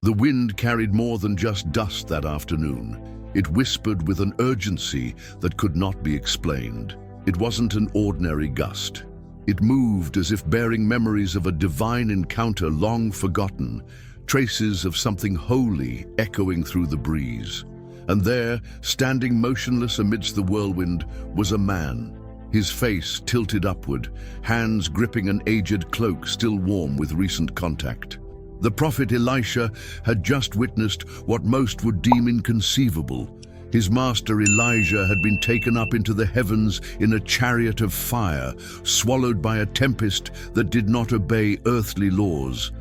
The wind carried more than just dust that afternoon. It whispered with an urgency that could not be explained. It wasn't an ordinary gust. It moved as if bearing memories of a divine encounter long forgotten, traces of something holy echoing through the breeze. And there, standing motionless amidst the whirlwind, was a man, his face tilted upward, hands gripping an aged cloak still warm with recent contact. The prophet Elisha had just witnessed what most would deem inconceivable. His master Elijah had been taken up into the heavens in a chariot of fire, swallowed by a tempest that did not obey earthly laws.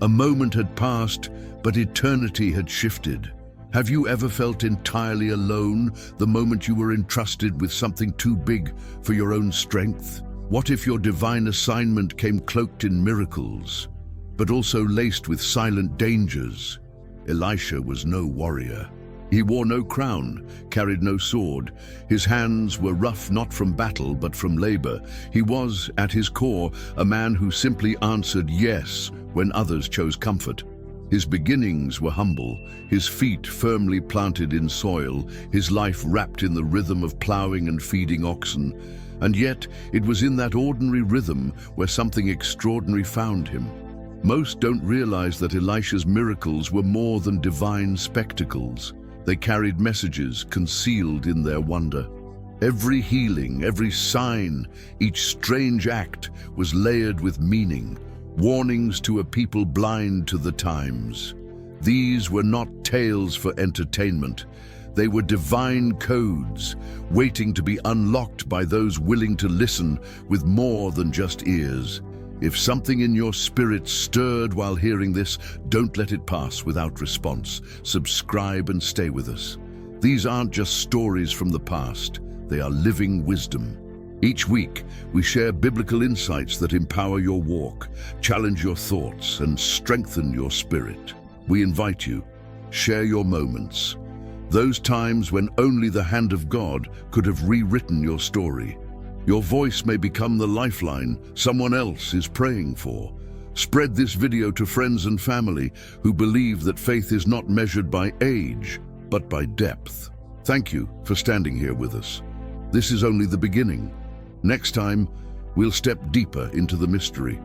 A moment had passed, but eternity had shifted. Have you ever felt entirely alone the moment you were entrusted with something too big for your own strength? What if your divine assignment came cloaked in miracles, but also laced with silent dangers? Elisha was no warrior. He wore no crown, carried no sword. His hands were rough not from battle but from labor. He was, at his core, a man who simply answered yes when others chose comfort. His beginnings were humble, his feet firmly planted in soil, his life wrapped in the rhythm of plowing and feeding oxen. And yet, it was in that ordinary rhythm where something extraordinary found him. Most don't realize that Elisha's miracles were more than divine spectacles. They carried messages concealed in their wonder. Every healing, every sign, each strange act was layered with meaning, warnings to a people blind to the times. These were not tales for entertainment. They were divine codes, waiting to be unlocked by those willing to listen with more than just ears. If something in your spirit stirred while hearing this, don't let it pass without response. Subscribe and stay with us. These aren't just stories from the past, they are living wisdom. Each week, we share biblical insights that empower your walk, challenge your thoughts, and strengthen your spirit. We invite you, share your moments. Those times when only the hand of God could have rewritten your story. Your voice may become the lifeline someone else is praying for. Spread this video to friends and family who believe that faith is not measured by age, but by depth. Thank you for standing here with us. This is only the beginning. Next time, we'll step deeper into the mystery.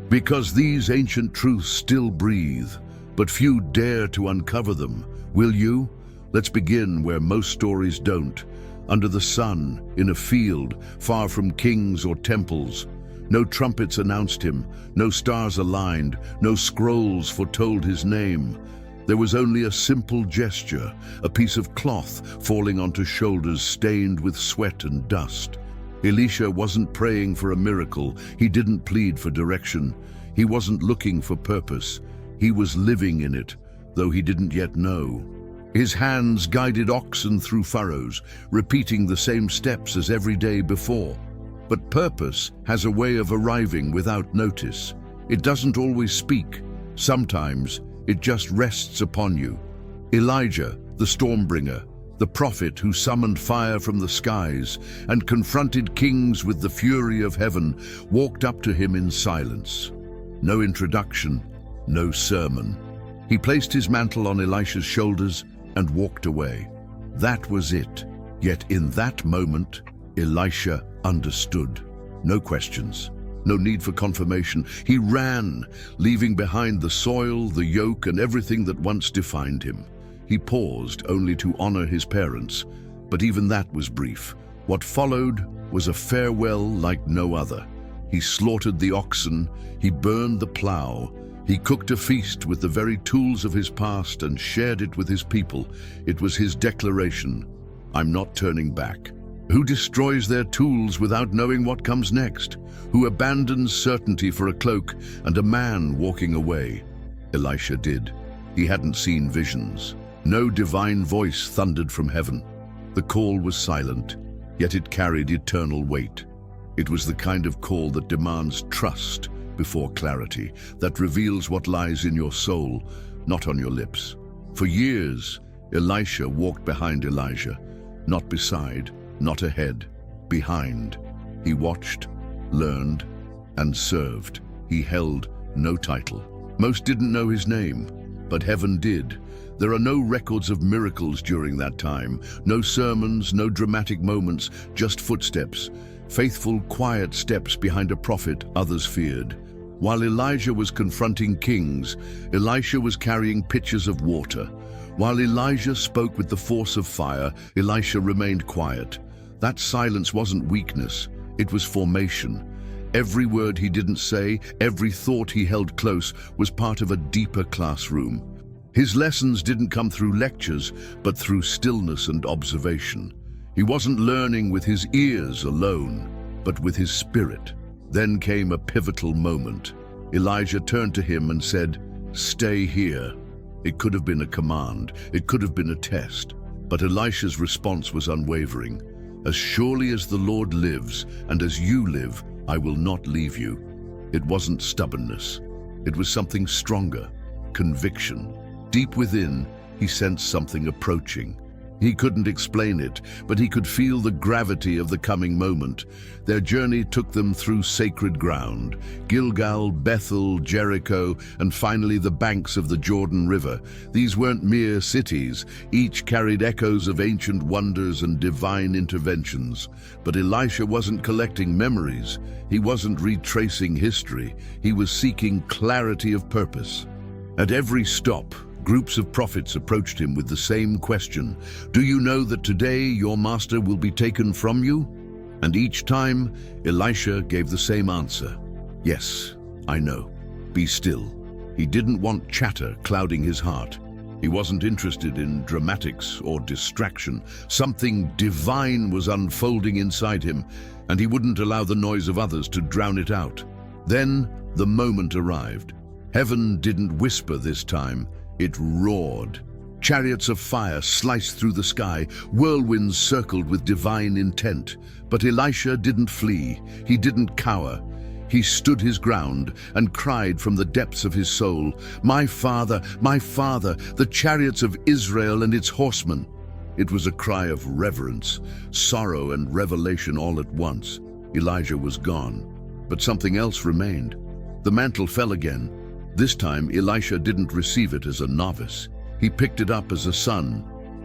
Because these ancient truths still breathe, but few dare to uncover them. Will you? Let's begin where most stories don't. Under the sun, in a field, far from kings or temples. No trumpets announced him, no stars aligned, no scrolls foretold his name. There was only a simple gesture, a piece of cloth falling onto shoulders stained with sweat and dust. Elisha wasn't praying for a miracle. He didn't plead for direction. He wasn't looking for purpose. He was living in it, though he didn't yet know. His hands guided oxen through furrows, repeating the same steps as every day before. But purpose has a way of arriving without notice. It doesn't always speak. Sometimes it just rests upon you. Elijah, the stormbringer, the prophet who summoned fire from the skies and confronted kings with the fury of heaven, walked up to him in silence. No introduction, no sermon. He placed his mantle on Elisha's shoulders and walked away. That was it. Yet in that moment, Elisha understood. No questions, no need for confirmation. He ran, leaving behind the soil, the yoke, and everything that once defined him. He paused only to honor his parents, but even that was brief. What followed was a farewell like no other. He slaughtered the oxen, he burned the plow, he cooked a feast with the very tools of his past and shared it with his people. It was his declaration, "I'm not turning back." Who destroys their tools without knowing what comes next? Who abandons certainty for a cloak and a man walking away? Elisha did. He hadn't seen visions. No divine voice thundered from heaven. The call was silent, yet it carried eternal weight. It was the kind of call that demands trust before clarity, that reveals what lies in your soul, not on your lips. For years, Elisha walked behind Elijah, not beside, not ahead, behind. He watched, learned, and served. He held no title. Most didn't know his name. but heaven did. There are no records of miracles during that time, no sermons, no dramatic moments, just footsteps. Faithful, quiet steps behind a prophet others feared. While Elijah was confronting kings, Elisha was carrying pitchers of water. While Elijah spoke with the force of fire, Elisha remained quiet. That silence wasn't weakness, it was formation. Every word he didn't say, every thought he held close was part of a deeper classroom. His lessons didn't come through lectures, but through stillness and observation. He wasn't learning with his ears alone, but with his spirit. Then came a pivotal moment. Elijah turned to him and said, "Stay here." It could have been a command, it could have been a test, but Elisha's response was unwavering. "As surely as the Lord lives, and as you live, I will not leave you." It wasn't stubbornness. It was something stronger, conviction. Deep within, he sensed something approaching. He couldn't explain it, but he could feel the gravity of the coming moment. Their journey took them through sacred ground, Gilgal, Bethel, Jericho, and finally the banks of the Jordan River. These weren't mere cities. Each carried echoes of ancient wonders and divine interventions. But Elisha wasn't collecting memories. He wasn't retracing history. He was seeking clarity of purpose. At every stop, groups of prophets approached him with the same question: "Do you know that today your master will be taken from you?" And each time, Elisha gave the same answer: "Yes, I know. Be still." He didn't want chatter clouding his heart. He wasn't interested in dramatics or distraction. Something divine was unfolding inside him, and he wouldn't allow the noise of others to drown it out. Then the moment arrived. Heaven didn't whisper this time. It roared. Chariots of fire sliced through the sky, whirlwinds circled with divine intent. But Elisha didn't flee, he didn't cower. He stood his ground and cried from the depths of his soul, my father, the chariots of Israel and its horsemen." It was a cry of reverence, sorrow and revelation all at once. Elijah was gone, but something else remained. The mantle fell again. This time, Elisha didn't receive it as a novice. He picked it up as a son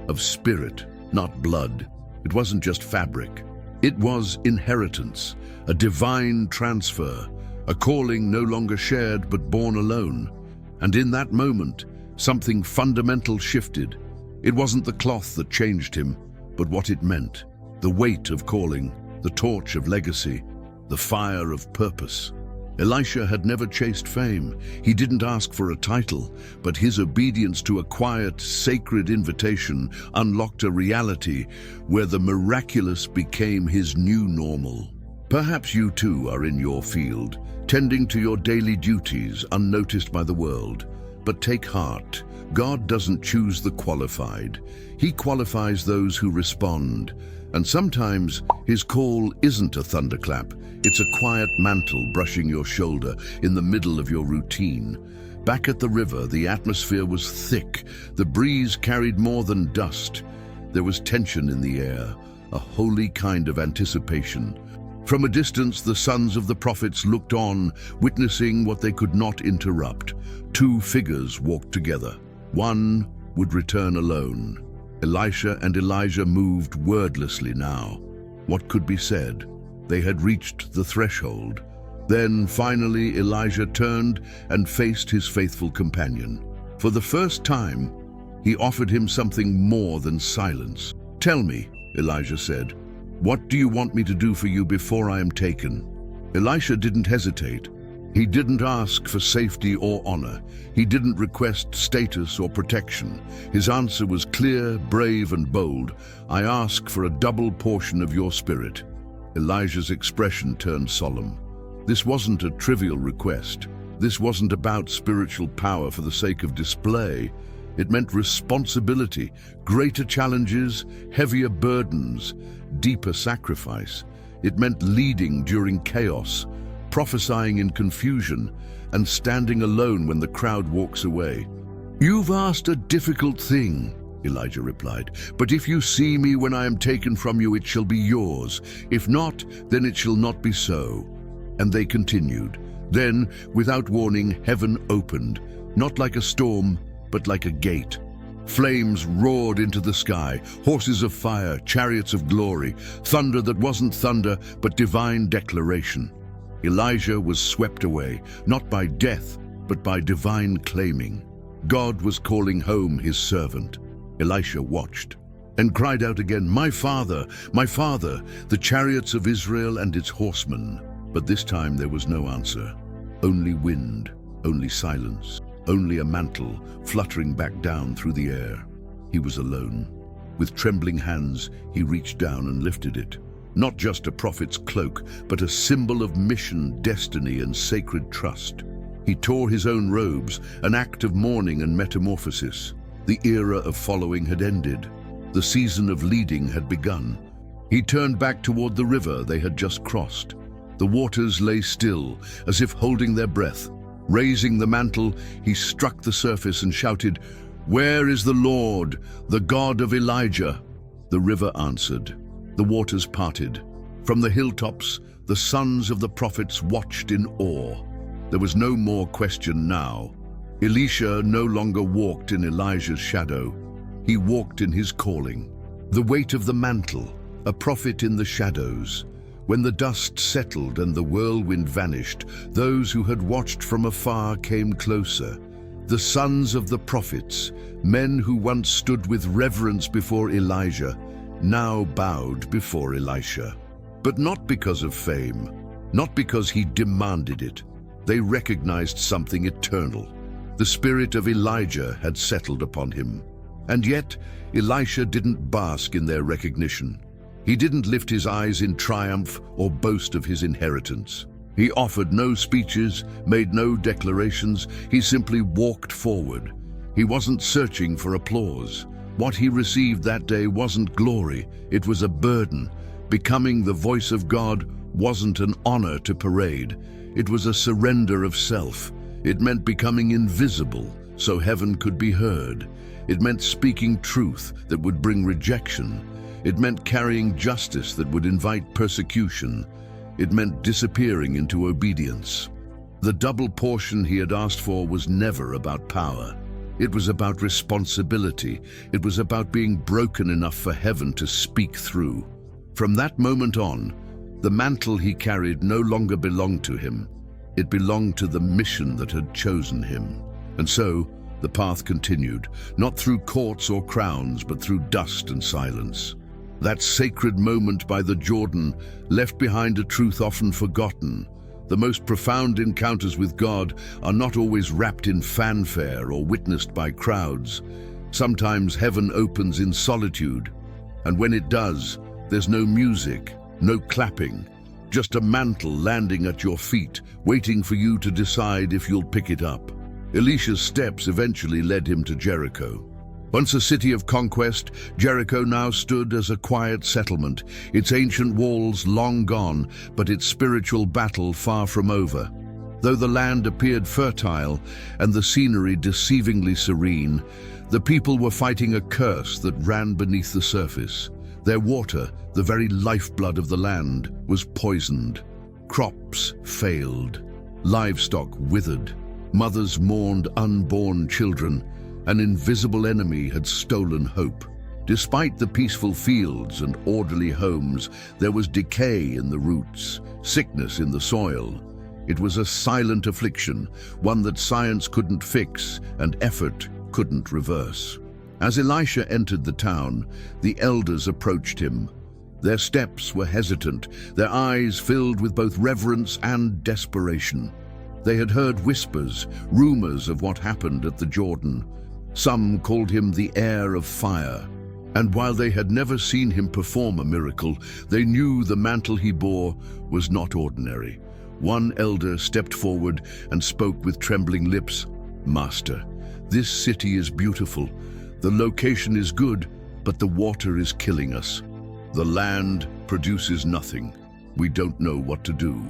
of spirit, not blood. It wasn't just fabric. It was inheritance, a divine transfer, a calling no longer shared but born alone. And in that moment, something fundamental shifted. It wasn't the cloth that changed him, but what it meant. The weight of calling, the torch of legacy, the fire of purpose. Elisha had never chased fame. He didn't ask for a title, but his obedience to a quiet, sacred invitation unlocked a reality where the miraculous became his new normal. Perhaps you too are in your field, tending to your daily duties unnoticed by the world. But take heart, God doesn't choose the qualified. He qualifies those who respond. And sometimes his call isn't a thunderclap. It's a quiet mantle brushing your shoulder in the middle of your routine. Back at the river, the atmosphere was thick. The breeze carried more than dust. There was tension in the air, a holy kind of anticipation. From a distance, the sons of the prophets looked on, witnessing what they could not interrupt. Two figures walked together. One would return alone. Elisha and Elijah moved wordlessly now. What could be said? They had reached the threshold. Then, finally, Elijah turned and faced his faithful companion. For the first time, he offered him something more than silence. "Tell me," Elijah said, "what do you want me to do for you before I am taken?" Elisha didn't hesitate. He didn't ask for safety or honor. He didn't request status or protection. His answer was clear, brave, and bold. "I ask for a double portion of your spirit." Elijah's expression turned solemn. This wasn't a trivial request. This wasn't about spiritual power for the sake of display. It meant responsibility, greater challenges, heavier burdens, deeper sacrifice. It meant leading during chaos, prophesying in confusion, and standing alone when the crowd walks away. "You've asked a difficult thing," Elijah replied, "but if you see me when I am taken from you, it shall be yours. If not, then it shall not be so." And they continued. Then, without warning, heaven opened, not like a storm, but like a gate. Flames roared into the sky, horses of fire, chariots of glory, thunder that wasn't thunder, but divine declaration. Elijah was swept away, not by death, but by divine claiming. God was calling home his servant. Elisha watched and cried out again, my father, the chariots of Israel and its horsemen." But this time there was no answer. Only wind, only silence, only a mantle fluttering back down through the air. He was alone. With trembling hands, he reached down and lifted it. Not just a prophet's cloak, but a symbol of mission, destiny, and sacred trust. He tore his own robes, an act of mourning and metamorphosis. The era of following had ended. The season of leading had begun. He turned back toward the river they had just crossed. The waters lay still, as if holding their breath. Raising the mantle, he struck the surface and shouted, "Where is the Lord, the God of Elijah?" The river answered. The waters parted. From the hilltops, the sons of the prophets watched in awe. There was no more question now. Elisha no longer walked in Elijah's shadow. He walked in his calling. The weight of the mantle, a prophet in the shadows. When the dust settled and the whirlwind vanished, those who had watched from afar came closer. The sons of the prophets, men who once stood with reverence before Elijah, now bowed before Elisha. But not because of fame, not because he demanded it. They recognized something eternal. The spirit of Elijah had settled upon him. And yet, Elisha didn't bask in their recognition. He didn't lift his eyes in triumph or boast of his inheritance. He offered no speeches, made no declarations. He simply walked forward. He wasn't searching for applause. What he received that day wasn't glory, it was a burden. Becoming the voice of God wasn't an honor to parade. It was a surrender of self. It meant becoming invisible so heaven could be heard. It meant speaking truth that would bring rejection. It meant carrying justice that would invite persecution. It meant disappearing into obedience. The double portion he had asked for was never about power. It was about responsibility. It was about being broken enough for heaven to speak through. From that moment on, the mantle he carried no longer belonged to him. It belonged to the mission that had chosen him. And so, the path continued, not through courts or crowns, but through dust and silence. That sacred moment by the Jordan left behind a truth often forgotten. The most profound encounters with God are not always wrapped in fanfare or witnessed by crowds. Sometimes heaven opens in solitude, and when it does, there's no music, no clapping, just a mantle landing at your feet, waiting for you to decide if you'll pick it up. Elisha's steps eventually led him to Jericho. Once a city of conquest, Jericho now stood as a quiet settlement, its ancient walls long gone, but its spiritual battle far from over. Though the land appeared fertile and the scenery deceivingly serene, the people were fighting a curse that ran beneath the surface. Their water, the very lifeblood of the land, was poisoned. Crops failed. Livestock withered. Mothers mourned unborn children. An invisible enemy had stolen hope. Despite the peaceful fields and orderly homes, there was decay in the roots, sickness in the soil. It was a silent affliction, one that science couldn't fix and effort couldn't reverse. As Elisha entered the town, the elders approached him. Their steps were hesitant, their eyes filled with both reverence and desperation. They had heard whispers, rumors of what happened at the Jordan. Some called him the heir of fire. And while they had never seen him perform a miracle, they knew the mantle he bore was not ordinary. One elder stepped forward and spoke with trembling lips. "Master, this city is beautiful. The location is good, but the water is killing us. The land produces nothing. We don't know what to do."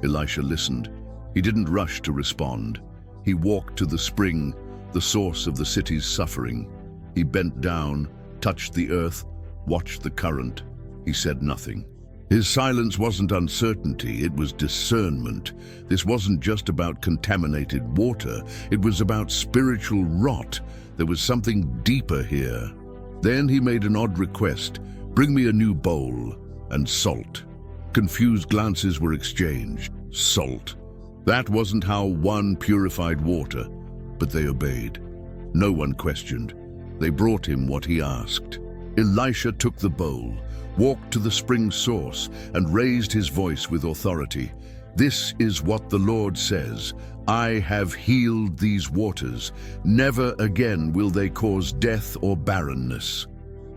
Elisha listened. He didn't rush to respond. He walked to the spring, the source of the city's suffering. He bent down, touched the earth, watched the current. He said nothing. His silence wasn't uncertainty, it was discernment. This wasn't just about contaminated water, it was about spiritual rot. There was something deeper here. Then he made an odd request, "Bring me a new bowl and salt." Confused glances were exchanged. Salt. That wasn't how one purified water, but they obeyed. No one questioned. They brought him what he asked. Elisha took the bowl, walked to the spring source, and raised his voice with authority. "This is what the Lord says. I have healed these waters. Never again will they cause death or barrenness."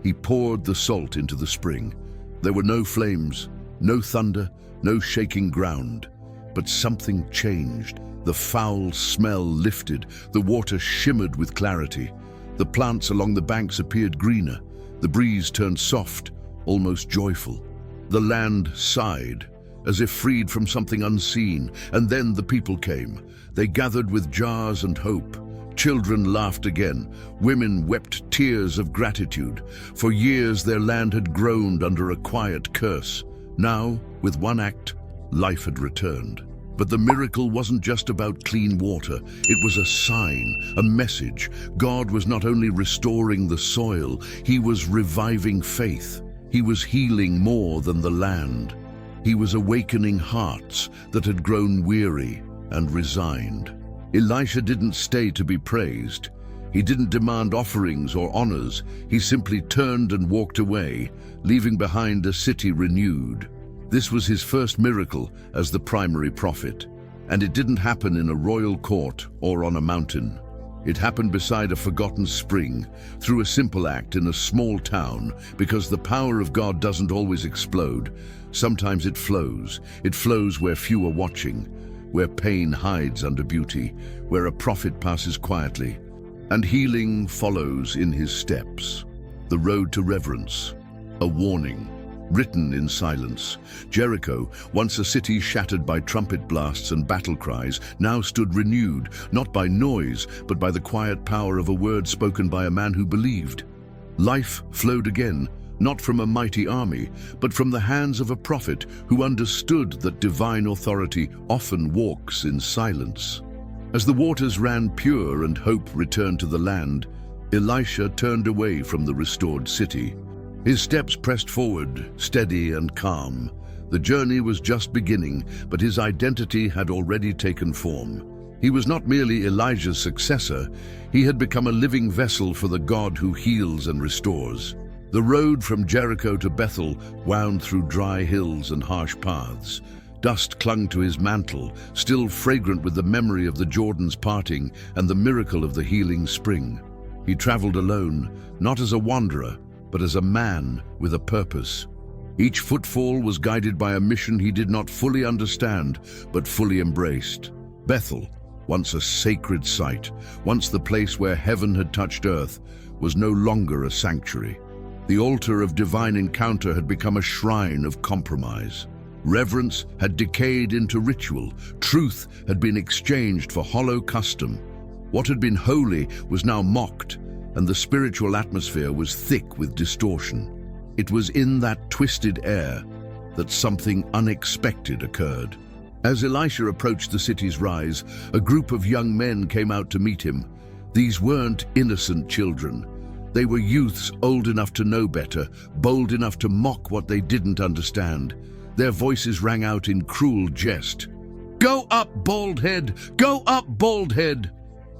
He poured the salt into the spring. There were no flames, no thunder, no shaking ground. But something changed. The foul smell lifted. The water shimmered with clarity. The plants along the banks appeared greener. The breeze turned soft, almost joyful. The land sighed, as if freed from something unseen, and then the people came. They gathered with jars and hope. Children laughed again. Women wept tears of gratitude. For years their land had groaned under a quiet curse. Now, with one act, life had returned. But the miracle wasn't just about clean water. It was a sign, a message. God was not only restoring the soil, he was reviving faith. He was healing more than the land. He was awakening hearts that had grown weary and resigned. Elisha didn't stay to be praised. He didn't demand offerings or honors. He simply turned and walked away, leaving behind a city renewed. This was his first miracle as the primary prophet, and it didn't happen in a royal court or on a mountain. It happened beside a forgotten spring, through a simple act in a small town, because the power of God doesn't always explode. Sometimes it flows. It flows where few are watching, where pain hides under beauty, where a prophet passes quietly, and healing follows in his steps. The road to reverence, a warning, written in silence. Jericho, once a city shattered by trumpet blasts and battle cries, now stood renewed, not by noise, but by the quiet power of a word spoken by a man who believed. Life flowed again, not from a mighty army, but from the hands of a prophet who understood that divine authority often walks in silence. As the waters ran pure and hope returned to the land, Elisha turned away from the restored city. His steps pressed forward, steady and calm. The journey was just beginning, but his identity had already taken form. He was not merely Elijah's successor, he had become a living vessel for the God who heals and restores. The road from Jericho to Bethel wound through dry hills and harsh paths. Dust clung to his mantle, still fragrant with the memory of the Jordan's parting and the miracle of the healing spring. He traveled alone, not as a wanderer, but as a man with a purpose. Each footfall was guided by a mission he did not fully understand, but fully embraced. Bethel, once a sacred site, once the place where heaven had touched earth, was no longer a sanctuary. The altar of divine encounter had become a shrine of compromise. Reverence had decayed into ritual. Truth had been exchanged for hollow custom. What had been holy was now mocked, and the spiritual atmosphere was thick with distortion. It was in that twisted air that something unexpected occurred. As Elisha approached the city's rise, a group of young men came out to meet him. These weren't innocent children. They were youths old enough to know better, bold enough to mock what they didn't understand. Their voices rang out in cruel jest. "Go up, bald head! Go up, bald head!"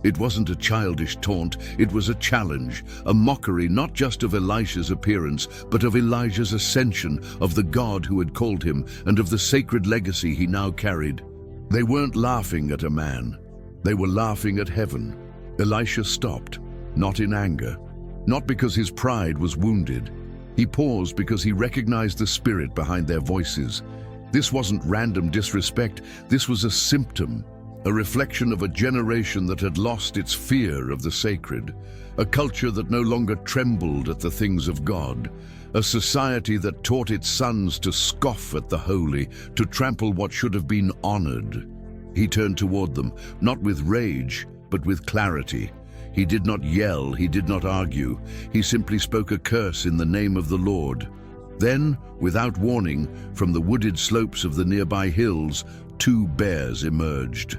It wasn't a childish taunt, it was a challenge, a mockery not just of Elisha's appearance, but of Elijah's ascension, of the God who had called him, and of the sacred legacy he now carried. They weren't laughing at a man, they were laughing at heaven. Elisha stopped, not in anger, not because his pride was wounded. He paused because he recognized the spirit behind their voices. This wasn't random disrespect, this was a symptom. A reflection of a generation that had lost its fear of the sacred, a culture that no longer trembled at the things of God, a society that taught its sons to scoff at the holy, to trample what should have been honored. He turned toward them, not with rage, but with clarity. He did not yell, he did not argue. He simply spoke a curse in the name of the Lord. Then, without warning, from the wooded slopes of the nearby hills, two bears emerged.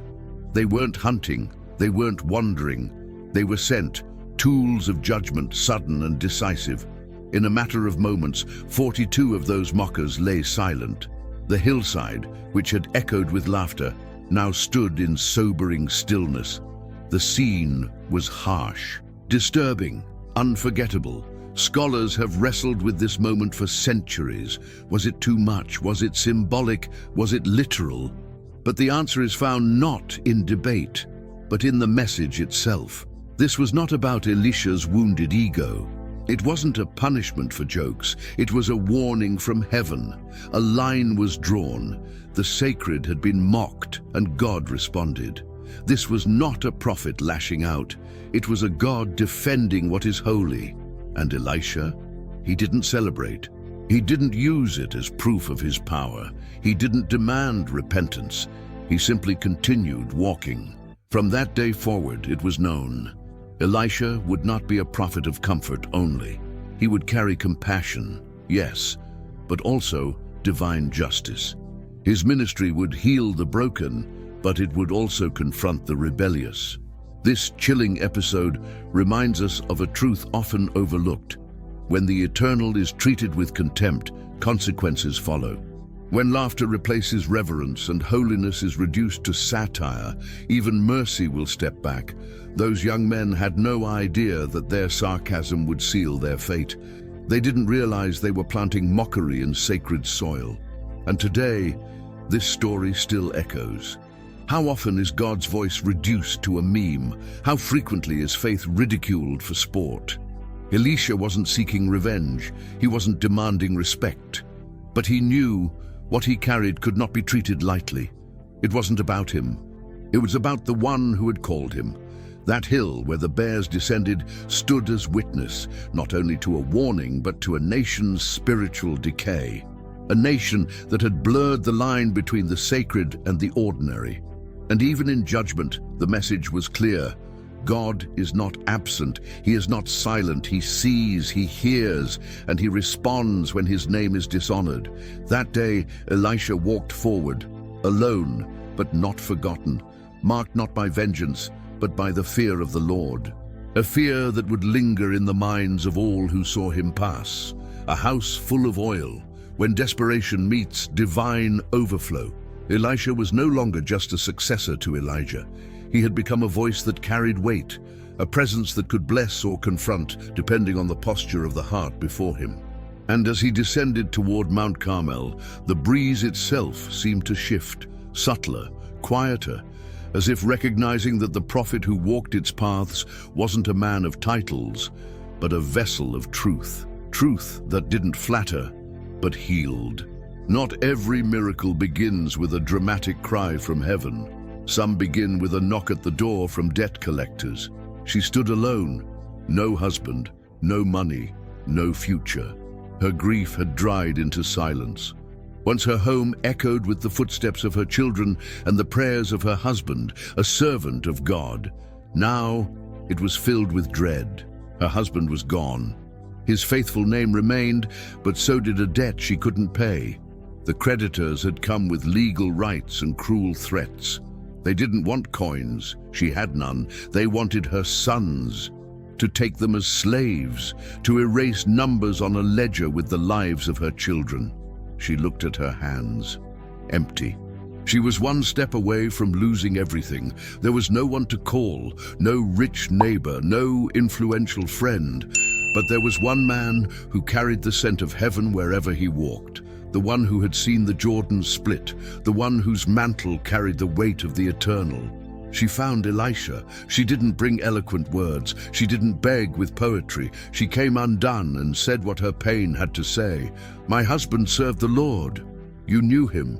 They weren't hunting, they weren't wandering. They were sent, tools of judgment, sudden and decisive. In a matter of moments, 42 of those mockers lay silent. The hillside, which had echoed with laughter, now stood in sobering stillness. The scene was harsh, disturbing, unforgettable. Scholars have wrestled with this moment for centuries. Was it too much? Was it symbolic? Was it literal? But the answer is found not in debate, but in the message itself. This was not about Elisha's wounded ego. It wasn't a punishment for jokes. It was a warning from heaven. A line was drawn. The sacred had been mocked, and God responded. This was not a prophet lashing out. It was a God defending what is holy. And Elisha, he didn't celebrate. He didn't use it as proof of his power. He didn't demand repentance. He simply continued walking. From that day forward, it was known. Elisha would not be a prophet of comfort only. He would carry compassion, yes, but also divine justice. His ministry would heal the broken, but it would also confront the rebellious. This chilling episode reminds us of a truth often overlooked. When the eternal is treated with contempt, consequences follow. When laughter replaces reverence and holiness is reduced to satire, even mercy will step back. Those young men had no idea that their sarcasm would seal their fate. They didn't realize they were planting mockery in sacred soil. And today, this story still echoes. How often is God's voice reduced to a meme? How frequently is faith ridiculed for sport? Elisha wasn't seeking revenge. He wasn't demanding respect. But he knew what he carried could not be treated lightly. It wasn't about him. It was about the one who had called him. That hill where the bears descended stood as witness, not only to a warning, but to a nation's spiritual decay. A nation that had blurred the line between the sacred and the ordinary. And even in judgment, the message was clear. God is not absent. He is not silent. He sees, he hears, and he responds when his name is dishonored. That day, Elisha walked forward, alone, but not forgotten, marked not by vengeance, but by the fear of the Lord. A fear that would linger in the minds of all who saw him pass. A house full of oil, when desperation meets divine overflow. Elisha was no longer just a successor to Elijah. He had become a voice that carried weight, a presence that could bless or confront, depending on the posture of the heart before him. And as he descended toward Mount Carmel, the breeze itself seemed to shift, subtler, quieter, as if recognizing that the prophet who walked its paths wasn't a man of titles, but a vessel of truth. Truth that didn't flatter, but healed. Not every miracle begins with a dramatic cry from heaven. Some begin with a knock at the door from debt collectors. She stood alone. No husband, no money, no future. Her grief had dried into silence. Once her home echoed with the footsteps of her children and the prayers of her husband, a servant of God. Now it was filled with dread. Her husband was gone. His faithful name remained, but so did a debt she couldn't pay. The creditors had come with legal rights and cruel threats. They didn't want coins. She had none. They wanted her sons, to take them as slaves, to erase numbers on a ledger with the lives of her children. She looked at her hands, empty. She was one step away from losing everything. There was no one to call, no rich neighbor, no influential friend. But there was one man who carried the scent of heaven wherever he walked. The one who had seen the Jordan split, the one whose mantle carried the weight of the eternal. She found Elisha. She didn't bring eloquent words. She didn't beg with poetry. She came undone and said what her pain had to say. My husband served the Lord. You knew him.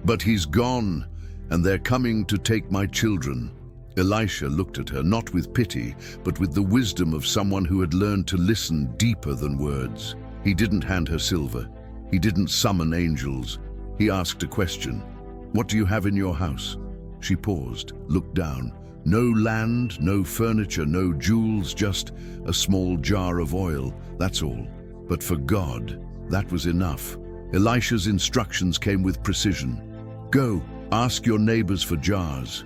But he's gone, and they're coming to take my children. Elisha looked at her, not with pity, but with the wisdom of someone who had learned to listen deeper than words. He didn't hand her silver. He didn't summon angels. He asked a question. What do you have in your house? She paused, looked down. No land, no furniture, no jewels, just a small jar of oil, that's all. But for God, That was enough. Elisha's instructions came with precision. Go, ask your neighbors for jars.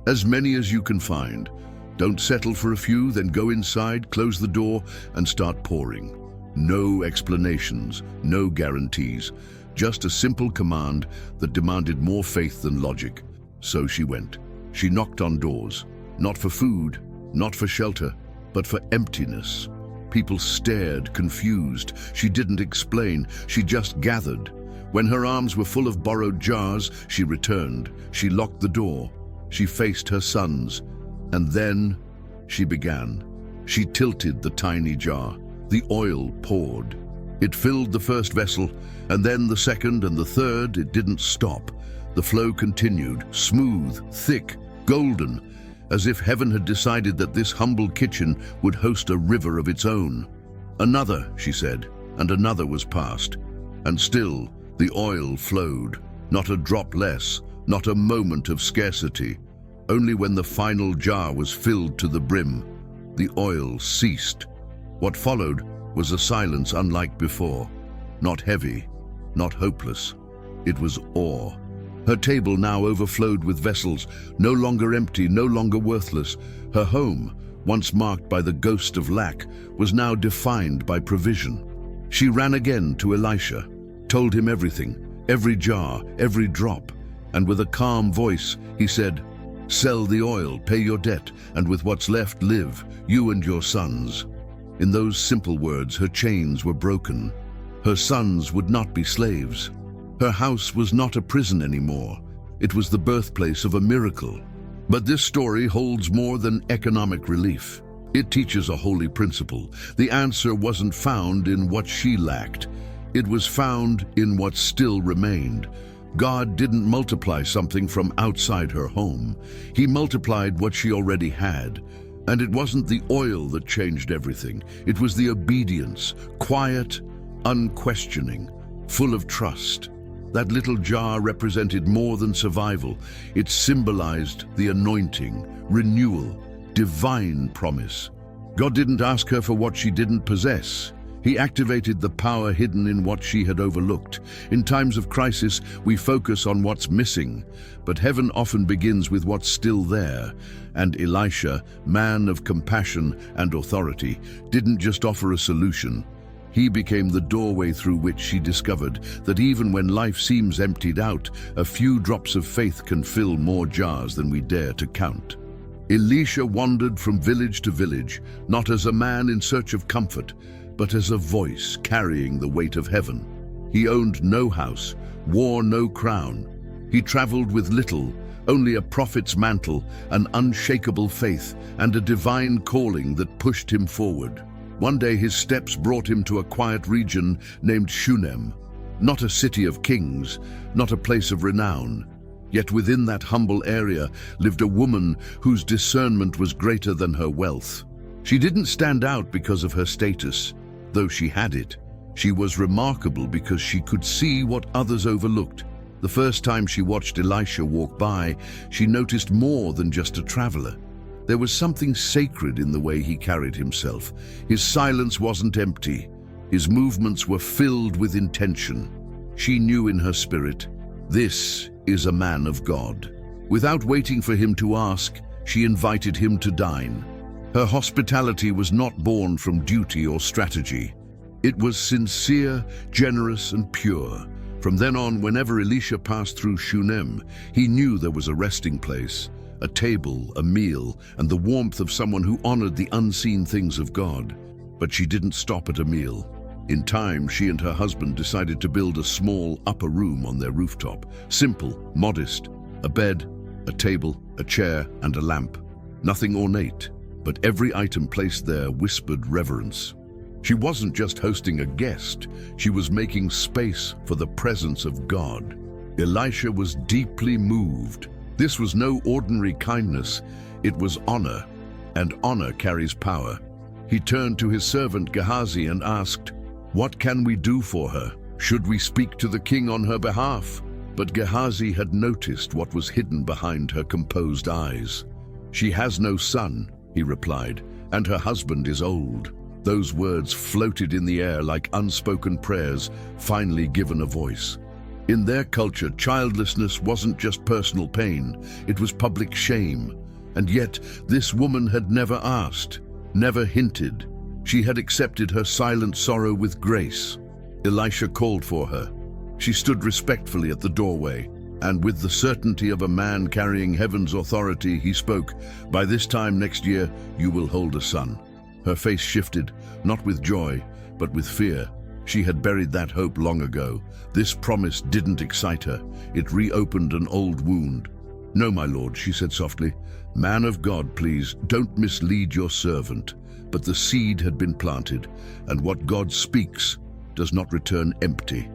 As many as you can find. Don't settle for a few, then go inside, close the door, and start pouring. No explanations, no guarantees. Just a simple command that demanded more faith than logic. So she went. She knocked on doors. Not for food, not for shelter, but for emptiness. People stared, confused. She didn't explain, she just gathered. When her arms were full of borrowed jars, she returned. She locked the door. She faced her sons. And then she began. She tilted the tiny jar. The oil poured. It filled the first vessel, and then the second and the third. It didn't stop. The flow continued, smooth, thick, golden, as if heaven had decided that this humble kitchen would host a river of its own. Another, she said, and another was passed. And still the oil flowed, not a drop less, not a moment of scarcity. Only when the final jar was filled to the brim, the oil ceased. What followed was a silence unlike before. Not heavy, not hopeless. It was awe. Her table now overflowed with vessels, no longer empty, no longer worthless. Her home, once marked by the ghost of lack, was now defined by provision. She ran again to Elisha, told him everything, every jar, every drop, and with a calm voice, he said, "Sell the oil, pay your debt, and with what's left live, you and your sons." In those simple words, her chains were broken. Her sons would not be slaves. Her house was not a prison anymore. It was the birthplace of a miracle. But this story holds more than economic relief. It teaches a holy principle. The answer wasn't found in what she lacked. It was found in what still remained. God didn't multiply something from outside her home. He multiplied what she already had. And it wasn't the oil that changed everything. It was the obedience, quiet, unquestioning, full of trust. That little jar represented more than survival. It symbolized the anointing, renewal, divine promise. God didn't ask her for what she didn't possess. He activated the power hidden in what she had overlooked. In times of crisis, we focus on what's missing, but heaven often begins with what's still there. And Elisha, man of compassion and authority, didn't just offer a solution. He became the doorway through which she discovered that even when life seems emptied out, a few drops of faith can fill more jars than we dare to count. Elisha wandered from village to village, not as a man in search of comfort, but as a voice carrying the weight of heaven. He owned no house, wore no crown. He traveled with little, only a prophet's mantle, an unshakable faith, and a divine calling that pushed him forward. One day his steps brought him to a quiet region named Shunem, not a city of kings, not a place of renown. Yet within that humble area lived a woman whose discernment was greater than her wealth. She didn't stand out because of her status, though she had it. She was remarkable because she could see what others overlooked. The first time she watched Elisha walk by, she noticed more than just a traveler. There was something sacred in the way he carried himself. His silence wasn't empty. His movements were filled with intention. She knew in her spirit, this is a man of God. Without waiting for him to ask, she invited him to dine. Her hospitality was not born from duty or strategy. It was sincere, generous, and pure. From then on, whenever Elisha passed through Shunem, he knew there was a resting place, a table, a meal, and the warmth of someone who honored the unseen things of God. But she didn't stop at a meal. In time, she and her husband decided to build a small upper room on their rooftop. Simple, modest, a bed, a table, a chair, and a lamp. Nothing ornate, but every item placed there whispered reverence. She wasn't just hosting a guest, she was making space for the presence of God. Elisha was deeply moved. This was no ordinary kindness, it was honor, and honor carries power. He turned to his servant Gehazi and asked, "What can we do for her? Should we speak to the king on her behalf?" But Gehazi had noticed what was hidden behind her composed eyes. "She has no son," he replied, "and her husband is old." Those words floated in the air like unspoken prayers, finally given a voice. In their culture, childlessness wasn't just personal pain, it was public shame. And yet, this woman had never asked, never hinted. She had accepted her silent sorrow with grace. Elisha called for her. She stood respectfully at the doorway, and with the certainty of a man carrying heaven's authority, he spoke, "By this time next year, you will hold a son." Her face shifted, not with joy, but with fear. She had buried that hope long ago. This promise didn't excite her. It reopened an old wound. "No, my lord," she said softly. "Man of God, please, don't mislead your servant." But the seed had been planted, and what God speaks does not return empty.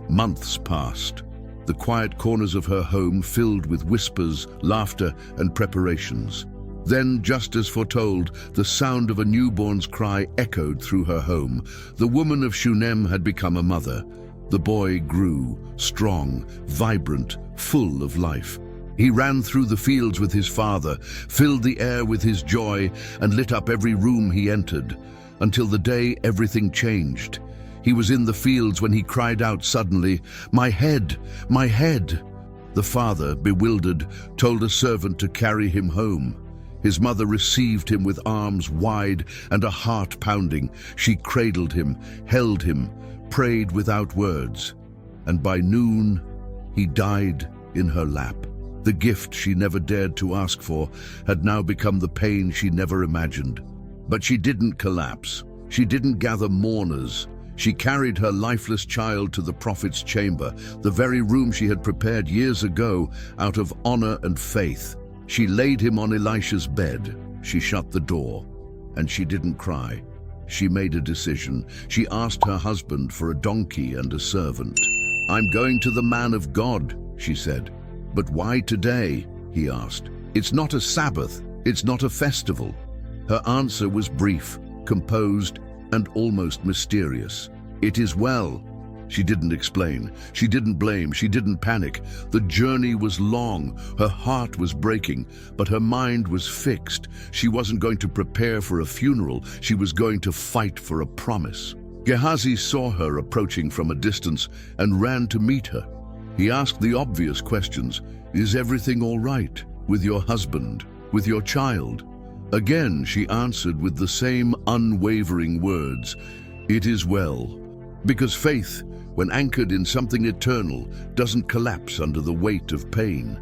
Months passed. The quiet corners of her home filled with whispers, laughter, and preparations. Then, just as foretold, the sound of a newborn's cry echoed through her home. The woman of Shunem had become a mother. The boy grew, strong, vibrant, full of life. He ran through the fields with his father, filled the air with his joy, and lit up every room he entered, until the day everything changed. He was in the fields when he cried out suddenly, "My head! My head!" The father, bewildered, told a servant to carry him home. His mother received him with arms wide and a heart pounding. She cradled him, held him, prayed without words. And by noon, he died in her lap. The gift she never dared to ask for had now become the pain she never imagined. But she didn't collapse. She didn't gather mourners. She carried her lifeless child to the prophet's chamber, the very room she had prepared years ago out of honor and faith. She laid him on Elisha's bed. She shut the door. And she didn't cry. She made a decision. She asked her husband for a donkey and a servant. "I'm going to the man of God," she said. "But why today?" he asked. "It's not a Sabbath. It's not a festival." Her answer was brief, composed, and almost mysterious. "It is well." She didn't explain. She didn't blame. She didn't panic. The journey was long. Her heart was breaking, but her mind was fixed. She wasn't going to prepare for a funeral. She was going to fight for a promise. Gehazi saw her approaching from a distance and ran to meet her. He asked the obvious questions. "Is everything all right? With your husband? With your child?" Again, she answered with the same unwavering words, "It is well." Because faith, when anchored in something eternal, doesn't collapse under the weight of pain.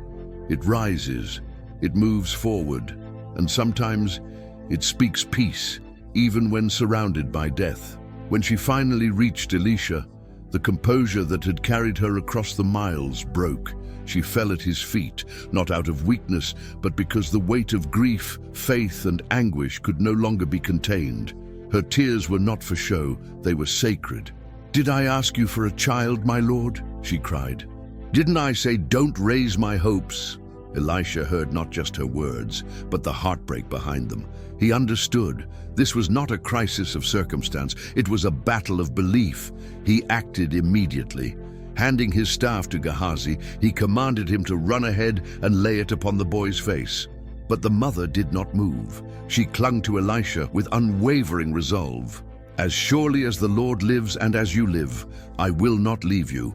It rises, it moves forward, and sometimes it speaks peace, even when surrounded by death. When she finally reached Elisha, the composure that had carried her across the miles broke. She fell at his feet, not out of weakness, but because the weight of grief, faith, and anguish could no longer be contained. Her tears were not for show, they were sacred. "Did I ask you for a child, my lord?" she cried. "Didn't I say, 'Don't raise my hopes'?" Elisha heard not just her words, but the heartbreak behind them. He understood. This was not a crisis of circumstance. It was a battle of belief. He acted immediately. Handing his staff to Gehazi, he commanded him to run ahead and lay it upon the boy's face. But the mother did not move. She clung to Elisha with unwavering resolve. "As surely as the Lord lives and as you live, I will not leave you."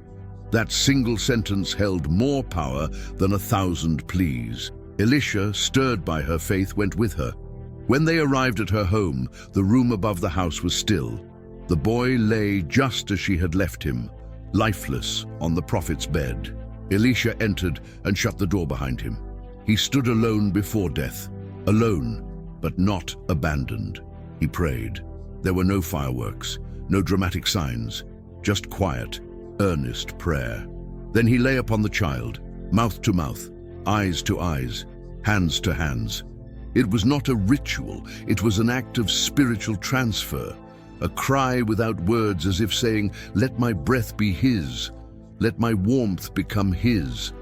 That single sentence held more power than 1,000 pleas. Elisha, stirred by her faith, went with her. When they arrived at her home, the room above the house was still. The boy lay just as she had left him, lifeless on the prophet's bed. Elisha entered and shut the door behind him. He stood alone before death, alone, but not abandoned. He prayed. There were no fireworks, no dramatic signs, just quiet, earnest prayer. Then he lay upon the child, mouth to mouth, eyes to eyes, hands to hands. It was not a ritual, it was an act of spiritual transfer, a cry without words, as if saying, "Let my breath be his, let my warmth become his."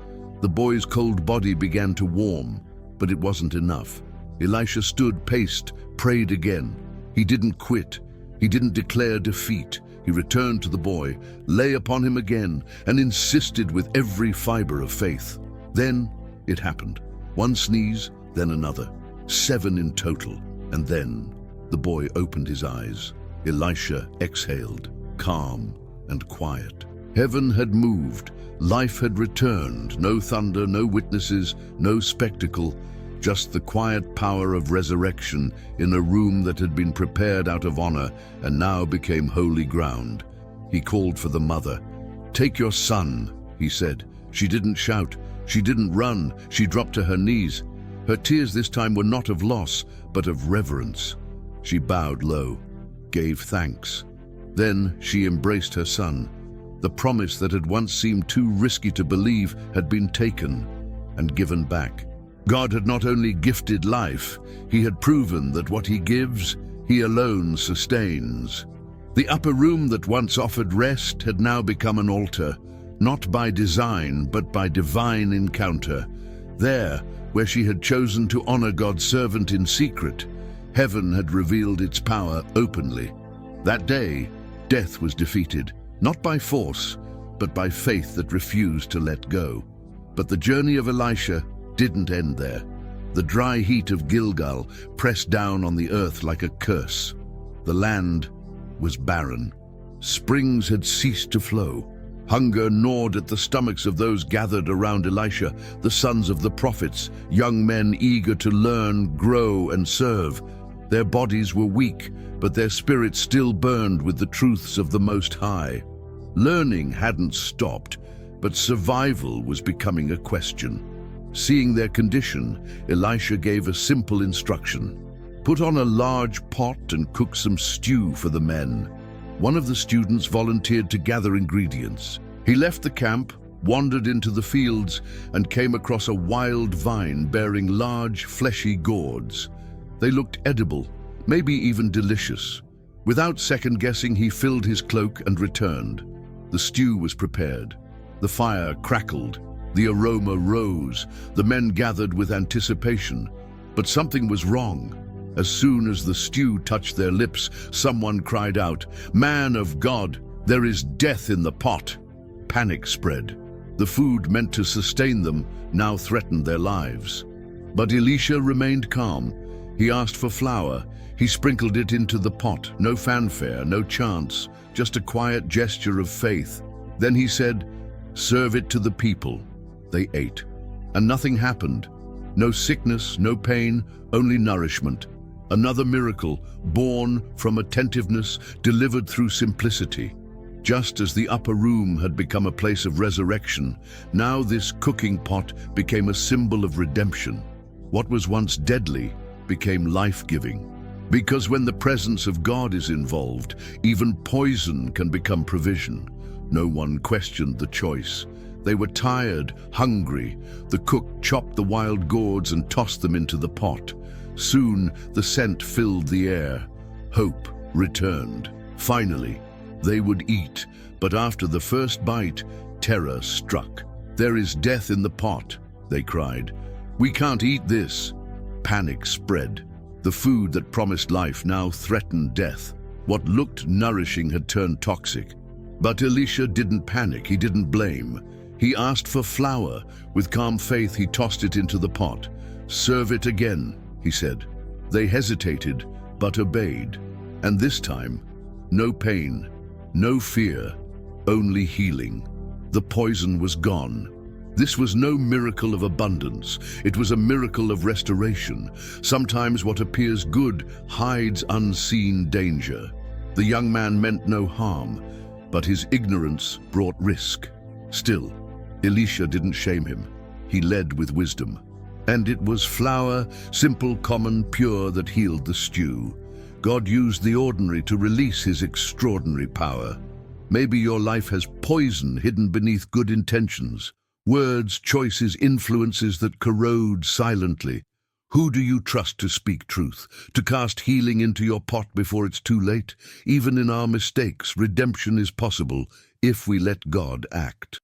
The boy's cold body began to warm, but it wasn't enough. Elisha stood, paced, prayed again. He didn't quit. He didn't declare defeat. He returned to the boy, lay upon him again, and insisted with every fiber of faith. Then it happened. One sneeze, then another. 7 in total. And then the boy opened his eyes. Elisha exhaled, calm and quiet. Heaven had moved, life had returned, no thunder, no witnesses, no spectacle, just the quiet power of resurrection in a room that had been prepared out of honor and now became holy ground. He called for the mother. "Take your son," he said. She didn't shout, she didn't run, she dropped to her knees. Her tears this time were not of loss, but of reverence. She bowed low, gave thanks. Then she embraced her son. The promise that had once seemed too risky to believe had been taken and given back. God had not only gifted life, he had proven that what he gives, he alone sustains. The upper room that once offered rest had now become an altar, not by design, but by divine encounter. There, where she had chosen to honor God's servant in secret, heaven had revealed its power openly. That day, death was defeated, not by force, but by faith that refused to let go. But the journey of Elisha didn't end there. The dry heat of Gilgal pressed down on the earth like a curse. The land was barren. Springs had ceased to flow. Hunger gnawed at the stomachs of those gathered around Elisha, the sons of the prophets, young men eager to learn, grow, and serve. Their bodies were weak, but their spirits still burned with the truths of the Most High. Learning hadn't stopped, but survival was becoming a question. Seeing their condition, Elisha gave a simple instruction. Put on a large pot and cook some stew for the men. One of the students volunteered to gather ingredients. He left the camp, wandered into the fields, and came across a wild vine bearing large, fleshy gourds. They looked edible, maybe even delicious. Without second-guessing, he filled his cloak and returned. The stew was prepared. The fire crackled. The aroma rose. The men gathered with anticipation. But something was wrong. As soon as the stew touched their lips, someone cried out, "Man of God, there is death in the pot!" Panic spread. The food meant to sustain them now threatened their lives. But Elisha remained calm. He asked for flour. He sprinkled it into the pot. No fanfare, no chants, just a quiet gesture of faith. Then he said, "Serve it to the people." They ate. And nothing happened. No sickness, no pain, only nourishment. Another miracle, born from attentiveness, delivered through simplicity. Just as the upper room had become a place of resurrection, now this cooking pot became a symbol of redemption. What was once deadly became life-giving. Because when the presence of God is involved, even poison can become provision. No one questioned the choice. They were tired, hungry. The cook chopped the wild gourds and tossed them into the pot. Soon, the scent filled the air. Hope returned. Finally, they would eat, but after the first bite, terror struck. "There is death in the pot," they cried. "We can't eat this." Panic spread. The food that promised life now threatened death. What looked nourishing had turned toxic. But Elisha didn't panic, he didn't blame. He asked for flour. With calm faith, he tossed it into the pot. "Serve it again," he said. They hesitated, but obeyed. And this time, no pain, no fear, only healing. The poison was gone. This was no miracle of abundance. It was a miracle of restoration. Sometimes what appears good hides unseen danger. The young man meant no harm, but his ignorance brought risk. Still, Elisha didn't shame him. He led with wisdom. And it was flour, simple, common, pure, that healed the stew. God used the ordinary to release his extraordinary power. Maybe your life has poison hidden beneath good intentions. Words, choices, influences that corrode silently. Who do you trust to speak truth, to cast healing into your pot before it's too late? Even in our mistakes, redemption is possible if we let God act.